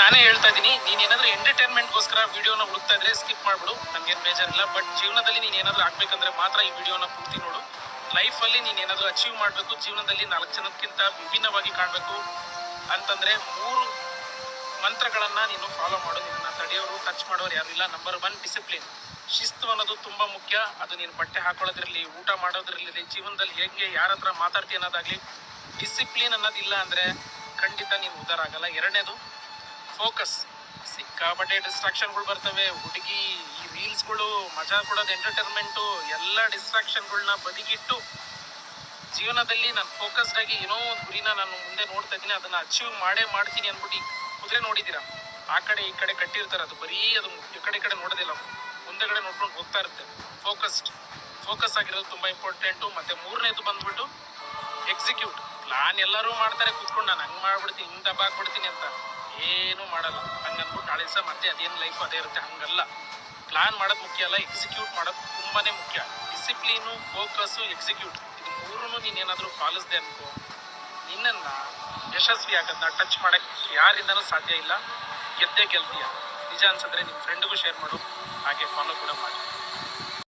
ನಾನೇ ಹೇಳ್ತಾ ಇದ್ದೀನಿ, ನೀನ್ ಏನಾದ್ರೂ ಎಂಟರ್ಟೈನ್ಮೆಂಟ್ಗೋಸ್ಕರ ವಿಡಿಯೋನ ಹುಡುಕ್ತಾ ಇದ್ರೆ ಸ್ಕಿಪ್ ಮಾಡ್ಬಿಡು, ನನ್ಗೇನು ಬೇಜಾರಿಲ್ಲ. ಬಟ್ ಜೀವನದಲ್ಲಿ ನೀನ್ ಏನಾದ್ರೂ ಆಗ್ಬೇಕಂದ್ರೆ ಮಾತ್ರ ಈ ವಿಡಿಯೋನ ಪೂರ್ತಿ ನೋಡು. ಲೈಫಲ್ಲಿ ನೀನ್ ಏನಾದ್ರೂ ಅಚೀವ್ ಮಾಡಬೇಕು, ಜೀವನದಲ್ಲಿ 4 ಜನಕ್ಕಿಂತ ವಿಭಿನ್ನವಾಗಿ ಕಾಣಬೇಕು ಅಂತಂದ್ರೆ 3 ಮಂತ್ರಗಳನ್ನ ನೀನು ಫಾಲೋ ಮಾಡು. ನಿನ್ನ ತಡೆಯೋರು, ಟಚ್ ಮಾಡೋರು ಯಾರು ಇಲ್ಲ. Number 1 discipline. ಶಿಸ್ತು ಅನ್ನೋದು ತುಂಬಾ ಮುಖ್ಯ. ಅದು ನೀನು ಬಟ್ಟೆ ಹಾಕೊಳ್ಳೋದ್ರಲ್ಲಿ, ಊಟ ಮಾಡೋದ್ರಲ್ಲಿ, ಜೀವನದಲ್ಲಿ ಹೇಗೆ ಯಾರ ಹತ್ರ ಮಾತಾಡ್ತೀಯ ಅನ್ನೋದಾಗ್ಲಿ, ಡಿಸಿಪ್ಲಿನ್ ಅನ್ನೋದಿಲ್ಲ ಅಂದ್ರೆ ಖಂಡಿತ ನೀನು ಉದ್ಧಾರ ಆಗಲ್ಲ. ಎರಡನೇದು ಫೋಕಸ್. ಸಿಕ್ಕಾಪಟ್ಟೆ ಡಿಸ್ಟ್ರಾಕ್ಷನ್ಗಳು ಬರ್ತವೆ. ಹುಡುಗಿ, ಈ ರೀಲ್ಸ್ಗಳು, ಮಜಾ ಕೊಡೋದು, ಎಂಟರ್ಟೈನ್ಮೆಂಟು, ಎಲ್ಲ ಡಿಸ್ಟ್ರಾಕ್ಷನ್ಗಳನ್ನ ಬದಿಗಿಟ್ಟು ಜೀವನದಲ್ಲಿ ನಾನು ಫೋಕಸ್ಡ್ ಆಗಿ ಏನೋ ಒಂದು ಗುರಿನ ನಾನು ಮುಂದೆ ನೋಡ್ತಾ ಇದ್ದೀನಿ, ಅದನ್ನ ಅಚೀವ್ ಮಾಡ್ತೀನಿ ಅನ್ಬಿಟ್ಟು ಕುದುರೆ ನೋಡಿದ್ದೀರಾ, ಆ ಕಡೆ ಈ ಕಡೆ ಕಟ್ಟಿರ್ತಾರೆ, ಅದು ಬರೀ ಅದು ಈ ಕಡೆ ನೋಡೋದಿಲ್ಲ, ಮುಂದೆಗಡೆ ನೋಡ್ಕೊಂಡು ಹೋಗ್ತಾ ಇರುತ್ತೆ. ಫೋಕಸ್ ಆಗಿರೋದು ತುಂಬಾ ಇಂಪಾರ್ಟೆಂಟು. ಮತ್ತೆ 3ನೇದು ಬಂದ್ಬಿಟ್ಟು ಎಕ್ಸಿಕ್ಯೂಟ್. ಪ್ಲಾನ್ ಎಲ್ಲರೂ ಮಾಡ್ತಾರೆ ಕುತ್ಕೊಂಡು, ನಾನು ಹಂಗ್ ಮಾಡ್ಬಿಡ್ತೀನಿ, ಹಿಂಗ್ ದಬ್ಬ ಹಾಕ್ಬಿಡ್ತೀನಿ ಅಂತ. ಏನು ಮಾಡಲ್ಲ. ಹಂಗನ್ಬಿಟ್ಟು ನಾಳೆ ದಿವಸ ಮತ್ತೆ ಅದೇನು ಲೈಫ್ ಅದೇ ಇರುತ್ತೆ. ಹಂಗಲ್ಲ. ಪ್ಲಾನ್ ಮಾಡೋದು ಮುಖ್ಯ ಅಲ್ಲ, ಎಕ್ಸಿಕ್ಯೂಟ್ ಮಾಡೋದು ತುಂಬಾನೇ ಮುಖ್ಯ. ಡಿಸಿಪ್ಲೀನು, ಫೋಕಸ್ಸು, ಎಕ್ಸಿಕ್ಯೂಟ್, ಇದು 3 ನೀನೇನಾದ್ರೂ ಪಾಲಿಸ್ದೆ ಅನ್ಕೋ, ನಿನ್ನನ್ನ ಯಶಸ್ವಿ ಆಗೋದನ್ನ ಟಚ್ ಮಾಡಕ್ ಯಾರಿಂದನೂ ಸಾಧ್ಯ ಇಲ್ಲ. ಗೆದ್ದೇ ಗೆಲ್ತೀಯ. ನಿಜ ಅನ್ಸಿದ್ರೆ ನಿಮ್ಮ ಫ್ರೆಂಡ್ಗೂ ಶೇರ್ ಮಾಡು, ಹಾಗೆ ಫಾಲೋ ಕೂಡ ಮಾಡಿ.